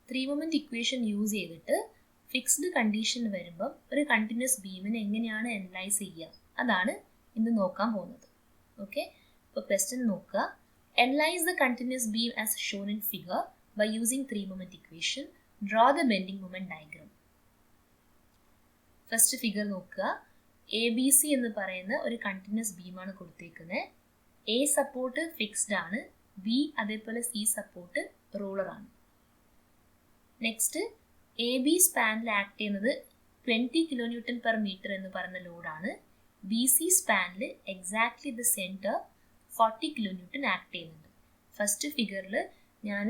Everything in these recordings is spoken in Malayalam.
ത്രീ മൊമെന്റ് ഇക്വേഷൻ യൂസ് ചെയ്തിട്ട് ഫിക്സ്ഡ് കണ്ടീഷൻ വരുമ്പം ഒരു കണ്ടിന്യൂസ് ബീമിനെ എങ്ങനെയാണ് അനലൈസ് ചെയ്യുക അതാണ് ഇന്ന് നോക്കാൻ പോകുന്നത്. ഓക്കെ, ഇപ്പോൾ ക്വസ്റ്റ്യൻ നോക്കുക. Analyse the continuous beam as shown in figure by using three moment equation. Draw the bending moment diagram. First figure നോക്കുക. എ ബി സി എന്ന് പറയുന്ന ഒരു കണ്ടിന്യൂസ് ബീമാണ് കൊടുത്തേക്കുന്നത്. എ സപ്പോർട്ട് ഫിക്സ്ഡ് ആണ്, ബി അതേപോലെ സി സപ്പോർട്ട് റോളറാണ്. നെക്സ്റ്റ് എ ബി സ്പാനിൽ ആക്ട് ചെയ്യുന്നത് 20 കിലോന്യൂട്ടൺ പെർ മീറ്റർ എന്ന് പറയുന്ന ലോഡാണ്. ബി സി സ്പാനിൽ exactly the centre 40 kilonewton act ചെയ്യുന്നുണ്ട്. ഫസ്റ്റ് ഫിഗറിൽ ഞാൻ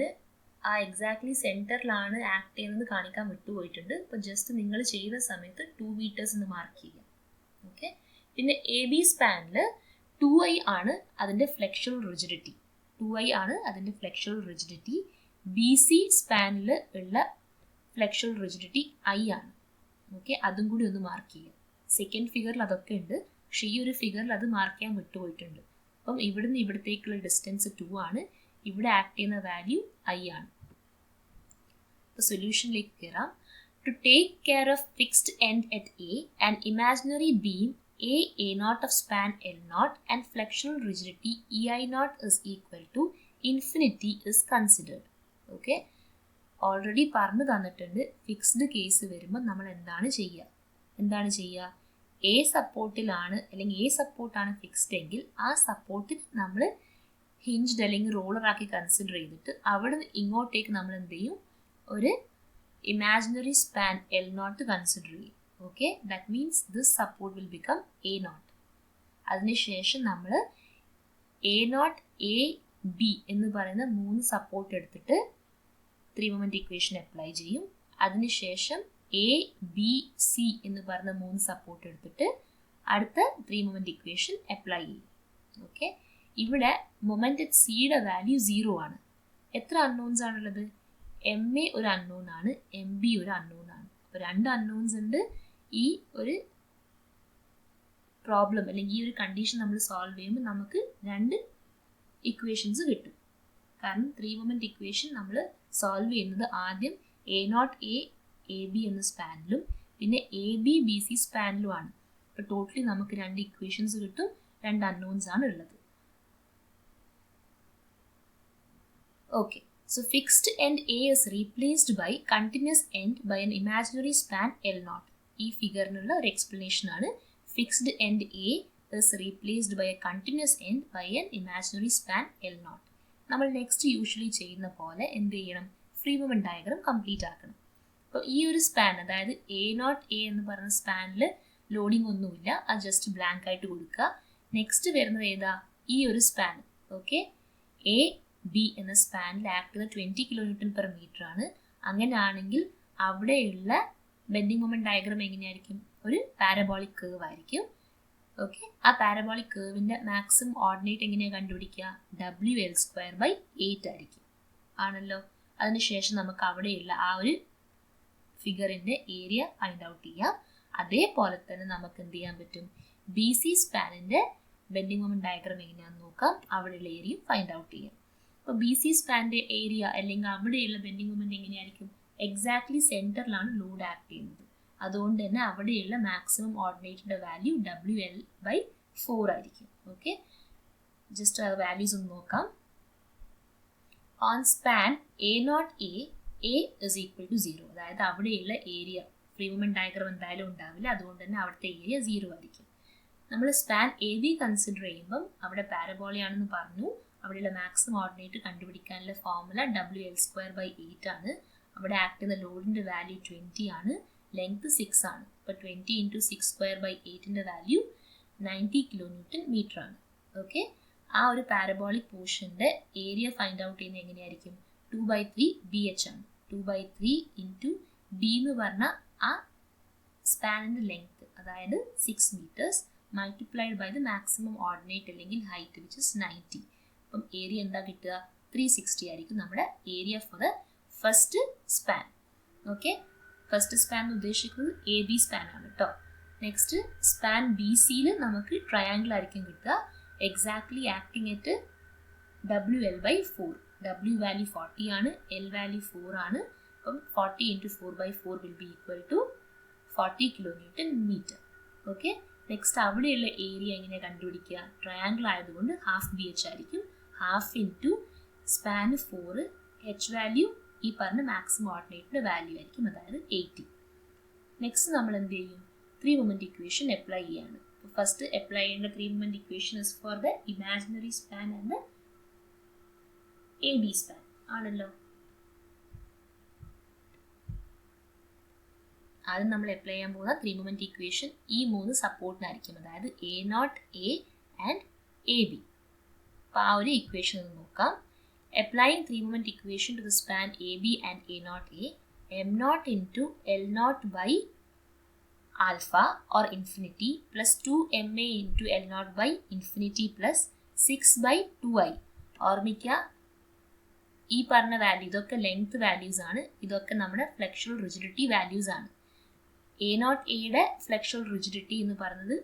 ആ എക്സാക്ട്ലി സെൻറ്ററിലാണ് ആക്ട് ചെയ്യുന്നത് കാണിക്കാൻ വിട്ടുപോയിട്ടുണ്ട്. അപ്പോൾ ജസ്റ്റ് നിങ്ങൾ ചെയ്യുന്ന സമയത്ത് 2 മീറ്റേഴ്സ് എന്ന് മാർക്ക് ചെയ്യുക. ഓക്കെ, പിന്നെ എ ബി സ്പാനിൽ 2i ആണ് അതിൻ്റെ ഫ്ലെക്ഷൽ റിജിഡിറ്റി. 2i ആണ് അതിൻ്റെ ഫ്ലെക്ഷൽ റിജിഡിറ്റി. ബി സി സ്പാനിൽ ഉള്ള ഫ്ലെക്ഷൽ റിജിഡിറ്റി i ആണ്. ഓക്കെ, അതും കൂടി ഒന്ന് മാർക്ക് ചെയ്യുക. സെക്കൻഡ് ഫിഗറിൽ അതൊക്കെ ഉണ്ട്, പക്ഷേ ഈ ഒരു ഫിഗറിൽ അത് മാർക്ക് ചെയ്യാൻ വിട്ടുപോയിട്ടുണ്ട്. അപ്പം ഇവിടുന്ന് ഇവിടത്തേക്കുള്ള ഡിസ്റ്റൻസ് 2 ആണ്, ഇവിടെ ആക്ട് ചെയ്യുന്ന വാല്യൂ i ആണ്. അപ്പോൾ സൊല്യൂഷനിലേക്ക് കയറാം. To take care of fixed end at A and imaginary beam a naught of span L naught and flexural rigidity EI naught is equal to infinity is considered. Okay, already പറഞ്ഞു തന്നിട്ടുണ്ട്. ഫിക്സ്ഡ് കേസ് വരുമ്പോൾ നമ്മൾ എന്താണ് ചെയ്യുക? എ സപ്പോർട്ടിലാണ് അല്ലെങ്കിൽ എ സപ്പോർട്ടാണ് ഫിക്സ്ഡ് എങ്കിൽ ആ സപ്പോർട്ടിൽ നമ്മൾ ഹിഞ്ച്ഡ് അല്ലെങ്കിൽ റോളറാക്കി കൺസിഡർ ചെയ്തിട്ട് അവിടെ നിന്ന് ഇങ്ങോട്ടേക്ക് നമ്മൾ എന്ത് ചെയ്യും? ഒരു imaginary span L naught consider ചെയ്യും. Okay, that means this support will become a not. അതിനുശേഷം നമ്മൾ എ നോട്ട് എ ബി എന്ന് പറയുന്ന 3 സപ്പോർട്ട് എടുത്തിട്ട് ത്രീ മൊമെന്റ് ഇക്വേഷൻ അപ്ലൈ ചെയ്യും. അതിനുശേഷം എ ബി സി എന്ന് പറയുന്ന 3 സപ്പോർട്ട് എടുത്തിട്ട് അടുത്ത ത്രീ മൊമെന്റ് ഇക്വേഷൻ അപ്ലൈ ചെയ്യും. ഓക്കെ, ഇവിടെ മൊമെന്റ് സിയുടെ വാല്യൂ 0 ആണ്. എത്ര അൺനോൺസ് ആണുള്ളത്? എം എ ഒരു അൺനോൺ ആണ്, എം ബി ഒരു അൺനോൺ ആണ്. അപ്പോൾ 2 അൺനോൺസ് ഉണ്ട്. ഈ ഒരു പ്രോബ്ലം അല്ലെങ്കിൽ ഈ ഒരു കണ്ടീഷൻ നമ്മൾ സോൾവ് ചെയ്യുമ്പോൾ നമുക്ക് 2 ഇക്വേഷൻസ് കിട്ടും. കാരണം ത്രീ മൊമെന്റ് ഇക്വേഷൻ നമ്മൾ സോൾവ് ചെയ്യുന്നത് ആദ്യം എ നോട്ട് എ ബി എന്ന സ്പാനിലും പിന്നെ എ ബി ബി സി സ്പാനിലുമാണ്. അപ്പോൾ ടോട്ടലി നമുക്ക് 2 ഇക്വേഷൻസ് കിട്ടും. 2 അൺനോൺസ് ആണ് ഉള്ളത്. Okay, so fixed end A is replaced by continuous end by an imaginary span L naught. ഈ ഫിഗറിനുള്ള ഒരു എക്സ്പ്ലനേഷൻ ആണ്. Fixed end A is replaced by a continuous end by an imaginary span L naught. നമ്മൾ നെക്സ്റ്റ് യൂഷ്വലി ചെയ്യുന്ന പോലെ എന്ത് ചെയ്യണം? ഫ്രീ മൊമെന്റ് ഡയഗ്രാം കംപ്ലീറ്റ് ആക്കണം. അപ്പോൾ ഈ ഒരു സ്പാൻ, അതായത് എ നോട്ട് എ എന്ന് പറയുന്ന സ്പാനിൽ ലോഡിംഗ് ഒന്നുമില്ല, അത് ജസ്റ്റ് ബ്ലാങ്ക് ആയിട്ട് കൊടുക്കുക. നെക്സ്റ്റ് വരുന്നത് ഏതാ? ഈ ഒരു സ്പാൻ. ഓക്കെ, എ ബി എന്ന സ്പാനിൽ ആക്ട് ചെയ്യുന്ന 20 കിലോന്യൂട്ടൺ പെർ മീറ്റർ ആണ്. അങ്ങനെയാണെങ്കിൽ അവിടെയുള്ള ബെൻഡിങ് മൊമെന്റ് ഡയഗ്രാം എങ്ങനെയായിരിക്കും? ഒരു പാരബോളിക് കേർവ് ആയിരിക്കും. ഓക്കെ, ആ പാരബോളിക് കേർവിൻ്റെ മാക്സിമം ഓർഡിനേറ്റ് എങ്ങനെയാണ് കണ്ടുപിടിക്കുക? WL²/8 ആയിരിക്കും. ആണല്ലോ. അതിനുശേഷം നമുക്ക് അവിടെയുള്ള ആ ഒരു ഫിഗറിൻ്റെ ഏരിയ ഫൈൻഡ് ഔട്ട് ചെയ്യാം. അതേപോലെ തന്നെ നമുക്ക് എന്ത് ചെയ്യാൻ പറ്റും? ബി സി സ്പാനിൻ്റെ ബെൻഡിങ് മൊമെന്റ് ഡയഗ്രാം എങ്ങനെയാണെന്ന് നോക്കാം. അവിടെയുള്ള ഏരിയയും ഫൈൻഡ് ഔട്ട് ചെയ്യാം. അപ്പോൾ ബി സി സ്പാനിൻ്റെ ഏരിയ അല്ലെങ്കിൽ അവിടെയുള്ള ബെൻഡിങ് മൊമെന്റ് എങ്ങനെയായിരിക്കും? എക്സാക്ട്ലി സെൻറ്ററിലാണ് ലോഡ് ആക്ട് ചെയ്യുന്നത്. അതുകൊണ്ട് തന്നെ അവിടെയുള്ള മാക്സിമം ഓർഡിനേറ്റിൻ്റെ വാല്യൂ WL/4 ആയിരിക്കും. ഓക്കെ, ജസ്റ്റ് ആ വാല്യൂസ് ഒന്ന് നോക്കാം. On span A naught A is equal to 0. അതായത് അവിടെയുള്ള ഏരിയ ഫ്രീ മൊമെന്റ് ഡയഗ്രാം എന്തായാലും ഉണ്ടാവില്ല, അതുകൊണ്ട് തന്നെ അവിടുത്തെ ഏരിയ 0 ആയിരിക്കും. നമ്മൾ സ്പാൻ എ ബി കൺസിഡർ ചെയ്യുമ്പം അവിടെ പാരബോളയാണെന്ന് പറഞ്ഞു. അവിടെയുള്ള മാക്സിമം ഓർഡിനേറ്റ് കണ്ടുപിടിക്കാനുള്ള ഫോർമുല WL²/8 ആണ്. അവിടെ ആക്ട് ചെയ്യുന്ന ലോഡിൻ്റെ വാല്യൂ 20 ആണ്, ലെങ്ത് 6 ആണ്. അപ്പോൾ 20 × 6²/8ൻ്റെ വാല്യൂ 90 കിലോന്യൂട്ടൺ മീറ്റർ ആണ്. ഓക്കെ, ആ ഒരു പാരബോളിക് പോർഷൻ്റെ ഏരിയ ഫൈൻഡ് ഔട്ട് ചെയ്യുന്നത് എങ്ങനെയായിരിക്കും? 2/3 BH ആണ്. 2/3 × B എന്ന് പറഞ്ഞാൽ ആ സ്പാനിൻ്റെ ലെങ്ത്, അതായത് 6 meters multiplied by the maximum ordinate അല്ലെങ്കിൽ ഹൈറ്റ് വിച്ച് ഇസ് 90. അപ്പം ഏരിയ എന്താ കിട്ടുക? 360 ആയിരിക്കും നമ്മുടെ area for the first span. Okay, first span ഉദ്ദേശിക്കുന്നത് എ ബി സ്പാൻ ആണ് കേട്ടോ. നെക്സ്റ്റ് സ്പാൻ ബി സിയിൽ നമുക്ക് ട്രയാങ്കിൾ ആയിരിക്കും കിട്ടുക. Exactly acting at WL/4. W value 40 ആണ്, L വാല്യൂ 4 ആണ്. അപ്പം 40 into 4/4 will be equal to 40 kilonewton meter. Okay, next അവിടെയുള്ള ഏരിയ എങ്ങനെ കണ്ടുപിടിക്കുക? ട്രയാങ്കിൾ ആയതുകൊണ്ട് ഹാഫ് ബി എച്ച് ആയിരിക്കും. Half into span 4, H value ഈ പറഞ്ഞ മാക്സിമം ഓർഡിനേറ്റിൻ്റെ വാല്യൂ ആയിരിക്കും, അതായത് 80. നെക്സ്റ്റ് നമ്മൾ എന്ത് ചെയ്യും? 3 മൊമെന്റ് ഇക്വേഷൻ അപ്ലൈ ചെയ്യാണ്. ഫസ്റ്റ് അപ്ലൈ ചെയ്യേണ്ട 3 moment equation is for the imaginary span and A B span ആണല്ലോ. ആദ്യം നമ്മൾ അപ്ലൈ ചെയ്യാൻ പോകുന്ന 3 മൊമെന്റ് ഇക്വേഷൻ ഈ 3 സപ്പോർട്ടിനായിരിക്കും, അതായത് A0 A ആൻഡ് AB. അപ്പോൾ ആ ഒരു ഇക്വേഷൻ ഒന്ന് നോക്കാം. Applying 3 moment equation to the span AB and A0A, M0 into L0 by alpha or infinity plus 2MA into L0 by infinity plus 6 by 2I. ഓർമ്മിക്കുക, ഈ പറഞ്ഞ വാല്യൂ ഇതൊക്കെ ലെങ്ത് വാല്യൂസ് ആണ്, ഇതൊക്കെ നമ്മുടെ ഫ്ലെക്ഷ്വൽ റിജിഡിറ്റി വാല്യൂസ് ആണ്. A0Aയുടെ ഫ്ലെക്ഷ്വൽ റിജിഡിറ്റി എന്ന് പറയുന്നത്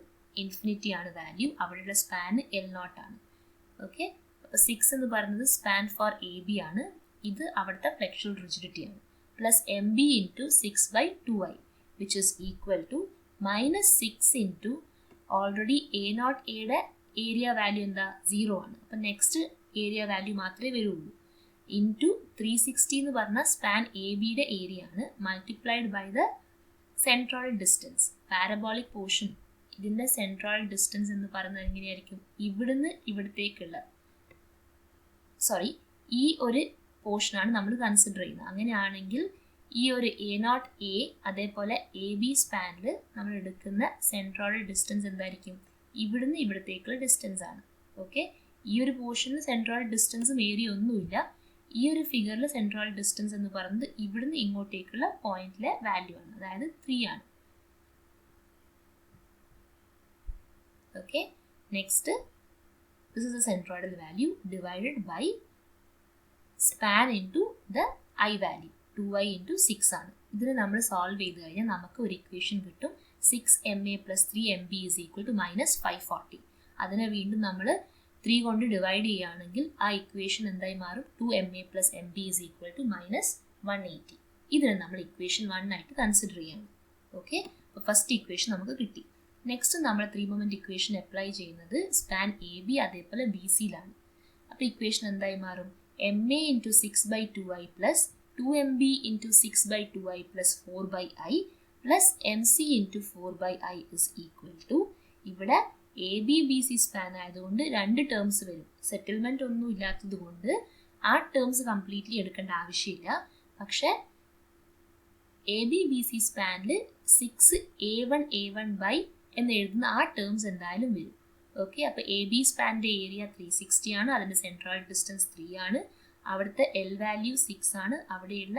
ഇൻഫിനിറ്റി ആണ് വാല്യൂ, അവിടെയുള്ള സ്പാൻ L0 ആണ്. ഓക്കെ, 6 എന്ന് പറയുന്നത് സ്പാൻ ഫോർ എ ബി ആണ്, ഇത് അവിടുത്തെ ഫ്ലെക്ഷ്വൽ റിജിഡിറ്റി ആണ്. Plus M B into 6/2i which is equal to -6 into already A0Aയുടെ ഏരിയ വാല്യൂ എന്താ? 0 ആണ്. അപ്പം നെക്സ്റ്റ് ഏരിയ വാല്യൂ മാത്രമേ വരുള്ളൂ. ഇൻറ്റു 360 എന്ന് പറഞ്ഞാൽ സ്പാൻ എ ബിയുടെ ഏരിയ ആണ്, multiplied by the centroid distance. Parabolic portion ഇതിൻ്റെ സെൻട്രോയിഡ് ഡിസ്റ്റൻസ് എന്ന് പറയുന്നത് എങ്ങനെയായിരിക്കും? ഇവിടുന്ന് ഇവിടത്തേക്കുള്ള ഈ ഒരു പോർഷനാണ് നമ്മൾ കൺസിഡർ ചെയ്യുന്നത്. അങ്ങനെയാണെങ്കിൽ ഈ ഒരു A0A അതേപോലെ എ ബി സ്പാനിൽ നമ്മൾ എടുക്കുന്ന സെൻട്രോയിഡ് ഡിസ്റ്റൻസ് എന്തായിരിക്കും? ഇവിടുന്ന് ഇവിടത്തേക്കുള്ള ഡിസ്റ്റൻസ് ആണ്. ഓക്കെ, ഈ ഒരു പോർഷനിൽ സെൻട്രോയിഡ് ഡിസ്റ്റൻസും ഏരിയ ഒന്നുമില്ല. ഈ ഒരു ഫിഗറിൽ സെൻട്രോയിഡ് ഡിസ്റ്റൻസ് എന്ന് പറയുന്നത് ഇവിടുന്ന് ഇങ്ങോട്ടേക്കുള്ള പോയിന്റിലെ വാല്യൂ ആണ്, അതായത് 3 ആണ്. Okay, next this is the centroidal value divided by span into the I value, 2i into 6 ആണ്. ഇതിന് നമ്മൾ സോൾവ് ചെയ്ത് കഴിഞ്ഞാൽ നമുക്ക് ഒരു ഇക്വേഷൻ കിട്ടും. 6MA plus 3MB is equal to -540. അതിനെ വീണ്ടും നമ്മൾ 3 കൊണ്ട് ഡിവൈഡ് ചെയ്യുകയാണെങ്കിൽ ആ ഇക്വേഷൻ എന്തായി മാറും? 2MA plus MB is equal to -180. ഇതിനെ നമ്മൾ ഇക്വേഷൻ 1 ആയിട്ട് കൺസിഡർ ചെയ്യണം. ഓക്കെ, അപ്പോൾ ഫസ്റ്റ് ഇക്വേഷൻ നമുക്ക് കിട്ടി. നെക്സ്റ്റ് നമ്മൾ 3 മൊമെന്റ് ഇക്വേഷൻ അപ്ലൈ ചെയ്യുന്നത് സ്പാൻ എ ബി അതേപോലെ ബി സിയിലാണ്. അപ്പോൾ ഇക്വേഷൻ എന്തായി മാറും? MA into 6/2i plus 2MB into 6/2i plus 4/i plus MC into 4/i is equal to, ഇവിടെ A B B C span ആയതുകൊണ്ട് 2 ടേംസ് വരും. സെറ്റിൽമെൻറ്റ് ഒന്നും ഇല്ലാത്തത് കൊണ്ട് ആ ടേംസ് കംപ്ലീറ്റ്ലി എടുക്കേണ്ട ആവശ്യമില്ല. പക്ഷേ എ ബി ബി സി സ്പാനിൽ 6A1 ബൈ എന്ന് എഴുതുന്ന ആ ടേംസ് എന്തായാലും വരും. ഓക്കെ, അപ്പോൾ എ ബി സ്പാനിൻ്റെ ഏരിയ 360 ആണ്, അതിൻ്റെ സെൻട്രോയിഡ് ഡിസ്റ്റൻസ് 3 ആണ്, അവിടുത്തെ എൽ വാല്യൂ 6 ആണ്, അവിടെയുള്ള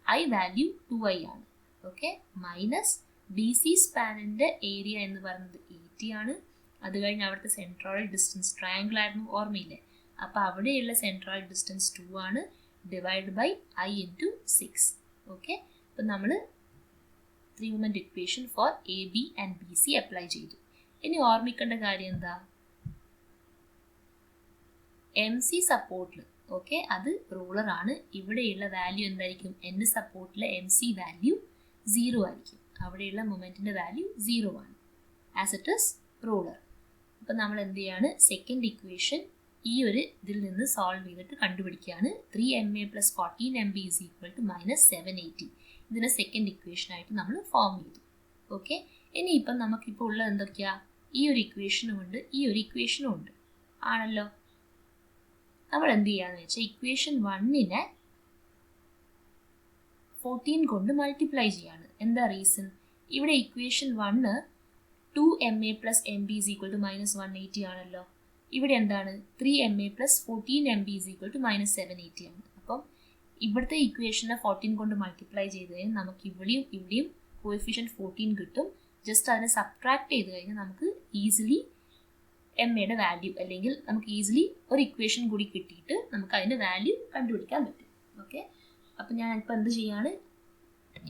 ഐ വാല്യൂ 2i ആണ്. ഓക്കെ, മൈനസ് ബി സി സ്പാനിൻ്റെ ഏരിയ എന്ന് പറയുന്നത് 80 ആണ്, അത് കഴിഞ്ഞ് അവിടുത്തെ സെൻട്രോയിഡ് ഡിസ്റ്റൻസ് ട്രയാങ്കിൾ ആയിരുന്നു, ഓർമ്മയില്ലേ? അപ്പോൾ അവിടെയുള്ള സെൻട്രോയിഡ് ഡിസ്റ്റൻസ് 2 ആണ്, divide by I into 6. Okay, അപ്പം നമ്മൾ 3 moment equation for A B and B C apply ചെയ്തു. ഇനി ഓർമ്മിക്കേണ്ട കാര്യം എന്താ? എം സി സപ്പോർട്ടിൽ, ഓക്കെ, അത് റൂളർ ആണ്, ഇവിടെയുള്ള വാല്യൂ എന്തായിരിക്കും? എൻ്റെ സപ്പോർട്ടിലെ എം സി വാല്യൂ 0 ആയിരിക്കും, അവിടെയുള്ള മൊമെൻറ്റിൻ്റെ വാല്യൂ 0 ആണ്, ആസ് ഇറ്റ് ഇസ് റൂളർ. അപ്പം നമ്മൾ എന്ത് ചെയ്യാണ്? സെക്കൻഡ് ഇക്വേഷൻ ഈ ഒരു ഇതിൽ നിന്ന് സോൾവ് ചെയ്തിട്ട് കണ്ടുപിടിക്കുകയാണ്. 3MA plus 14MB is equal to -780. ഇതിനെ സെക്കൻഡ് ഇക്വേഷനായിട്ട് നമ്മൾ ഫോം ചെയ്തു. ഓക്കെ, ഇനിയിപ്പം നമുക്കിപ്പോൾ ഉള്ളത് എന്തൊക്കെയാണ്? ഈ ഒരു ഇക്വേഷനും ഉണ്ട്, ഈ ഒരു ഇക്വേഷനും ഉണ്ട് ആണല്ലോ. നമ്മൾ എന്ത് ചെയ്യാന്ന് വെച്ചാൽ ഇക്വേഷൻ 1നെ 14 കൊണ്ട് മൾട്ടിപ്ലൈ ചെയ്യാണ്. എന്താ റീസൺ? ഇവിടെ equation 1 2MA plus MB is equal to -180 ആണല്ലോ. ഇവിടെ എന്താണ്? 3MA plus 14MB is equal to -780 ആണ്. അപ്പം ഇവിടുത്തെ ഇക്വേഷനെ 14 കൊണ്ട് മൾട്ടിപ്ലൈ ചെയ്ത് കഴിഞ്ഞാൽ നമുക്ക് ഇവിടെയും കോഎഫിഷ്യൻറ്റ് 14 കിട്ടും. ജസ്റ്റ് അതിനെ സബ്ട്രാക്ട് ചെയ്ത് കഴിഞ്ഞാൽ നമുക്ക് ഈസിലി എമ്മയുടെ വാല്യൂ, അല്ലെങ്കിൽ നമുക്ക് ഈസിലി ഒരു ഇക്വേഷൻ കൂടി കിട്ടിയിട്ട് നമുക്ക് അതിൻ്റെ വാല്യൂ കണ്ടുപിടിക്കാൻ പറ്റും. ഓക്കെ, അപ്പം ഞാൻ ഇപ്പോൾ എന്ത് ചെയ്യാണ്?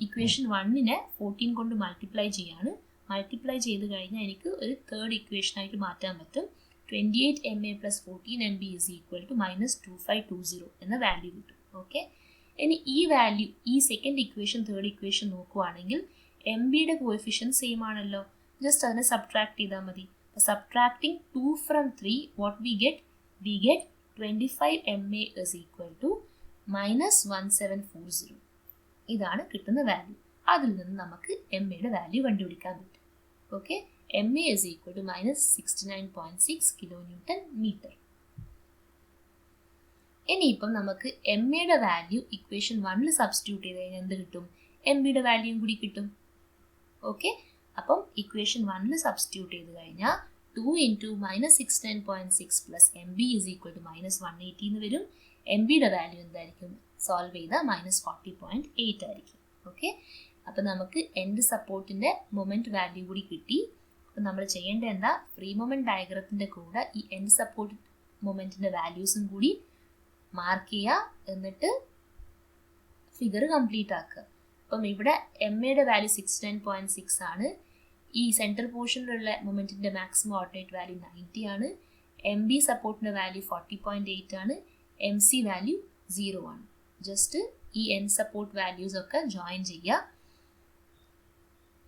ഇക്വേഷൻ 1നെ 14 കൊണ്ട് മൾട്ടിപ്ലൈ ചെയ്യാണ്. മൾട്ടിപ്ലൈ ചെയ്ത് കഴിഞ്ഞാൽ എനിക്ക് ഒരു തേർഡ് ഇക്വേഷനായിട്ട് മാറ്റാൻ പറ്റും. 28MA plus 14MB is equal to -2520 എന്ന വാല്യൂ കിട്ടും. ഓക്കെ, ഇനി ഈ വാല്യൂ, ഈ സെക്കൻഡ് ഇക്വേഷൻ തേർഡ് ഇക്വേഷൻ നോക്കുവാണെങ്കിൽ എം ബിയുടെ കോഎഫിഷ്യൻറ്റ് സെയിം ആണല്ലോ. ജസ്റ്റ് അതിനെ സബ്ട്രാക്ട് ചെയ്താൽ മതി. Subtracting 2 from 3, what we get? We get 25 MA is equal to -1740. ഇതാണ് കിട്ടുന്ന വാല്യൂ. അതിൽ നിന്ന് നമുക്ക് എം എയുടെ വാല്യൂ കണ്ടുപിടിക്കാൻ പറ്റും. Okay, M A is equal to -69.6 kN/m. ഇനിയിപ്പം നമുക്ക് എം എയുടെ വാല്യൂ ഇക്വേഷൻ 1 സബ്സ്റ്റിറ്റ്യൂട്ട് ചെയ്ത് കഴിഞ്ഞാൽ എന്ത് കിട്ടും? എം ബിയുടെ വാല്യൂയും കൂടി കിട്ടും. ഓക്കെ, അപ്പം ഇക്വേഷൻ 1 സബ്സ്റ്റിറ്റ്യൂട്ട് ചെയ്ത് കഴിഞ്ഞാൽ 2 × -69.6 plus M B is equal to -180 എന്ന് വരും. എം ബിയുടെ വാല്യൂ എന്തായിരിക്കും? സോൾവ് ചെയ്താൽ -40.8 ആയിരിക്കും. ഓക്കെ, അപ്പം നമുക്ക് എൻഡ് സപ്പോർട്ടിൻ്റെ മൊമെൻറ്റ് വാല്യൂ കൂടി കിട്ടി. അപ്പം നമ്മൾ ചെയ്യേണ്ടത് എന്താ? ഫ്രീ മൊമെൻറ്റ് ഡയഗ്രത്തിൻ്റെ കൂടെ ഈ എൻഡ് സപ്പോർട്ട് മൊമെൻറ്റിൻ്റെ വാല്യൂസും കൂടി മാർക്ക് ചെയ്യുക, എന്നിട്ട് ഫിഗർ കംപ്ലീറ്റ് ആക്കുക. അപ്പം ഇവിടെ എം എയുടെ വാല്യൂ 69.6 ആണ്. ഈ സെൻട്രൽ പോർഷനിലുള്ള മൊമെൻറ്റിൻ്റെ മാക്സിമം ഓർഡിനേറ്റ് വാല്യൂ 90 ആണ്. എം ബി സപ്പോർട്ടിൻ്റെ വാല്യൂ 40.8 ആണ്. എം സി വാല്യൂ 0 ആണ്. ജസ്റ്റ് ഈ എൻഡ് സപ്പോർട്ട് വാല്യൂസ് ഒക്കെ ജോയിൻ ചെയ്യുക.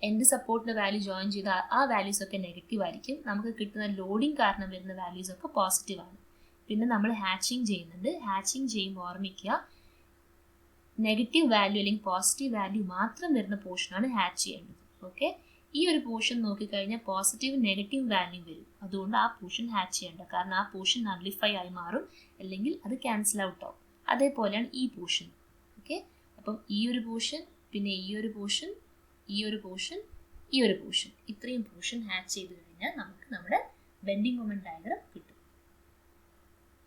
എൻഡ് സപ്പോർട്ടിൻ്റെ വാല്യൂ ജോയിൻ ചെയ്താൽ ആ വാല്യൂസ് ഒക്കെ നെഗറ്റീവ് ആയിരിക്കും. നമുക്ക് കിട്ടുന്ന ലോഡിങ് കാരണം വരുന്ന വാല്യൂസ് ഒക്കെ പോസിറ്റീവ് ആണ്. പിന്നെ നമ്മൾ ഹാച്ചിങ് ചെയ്യുന്നുണ്ട്. ഹാച്ചിങ് ചെയ്യുമ്പോൾ ഓർമ്മിക്കുക, നെഗറ്റീവ് വാല്യൂ അല്ലെങ്കിൽ പോസിറ്റീവ് വാല്യൂ മാത്രം വരുന്ന പോർഷനാണ് ഹാച്ച് ചെയ്യേണ്ടത്. ഓക്കെ, ഈ ഒരു പോർഷൻ നോക്കിക്കഴിഞ്ഞാൽ പോസിറ്റീവ് നെഗറ്റീവ് വാല്യൂ വരും. അതുകൊണ്ട് ആ പോർഷൻ ഹാച്ച് ചെയ്യേണ്ട, കാരണം ആ പോർഷൻ നള്ളിഫൈ ആയി മാറും, അല്ലെങ്കിൽ അത് ക്യാൻസൽ ഔട്ട് ആവും. അതേപോലെയാണ് ഈ പോർഷൻ. ഓക്കെ, അപ്പം ഈ ഒരു പോർഷൻ, പിന്നെ ഈ ഒരു പോർഷൻ, ഈ ഒരു പോർഷൻ, ഈ ഒരു പോർഷൻ, ഇത്രയും പോർഷൻ ഹാച്ച് ചെയ്ത് കഴിഞ്ഞാൽ നമുക്ക് നമ്മുടെ ബെൻഡിങ് മൊമെൻറ്റ് ഡയഗ്രം കിട്ടും.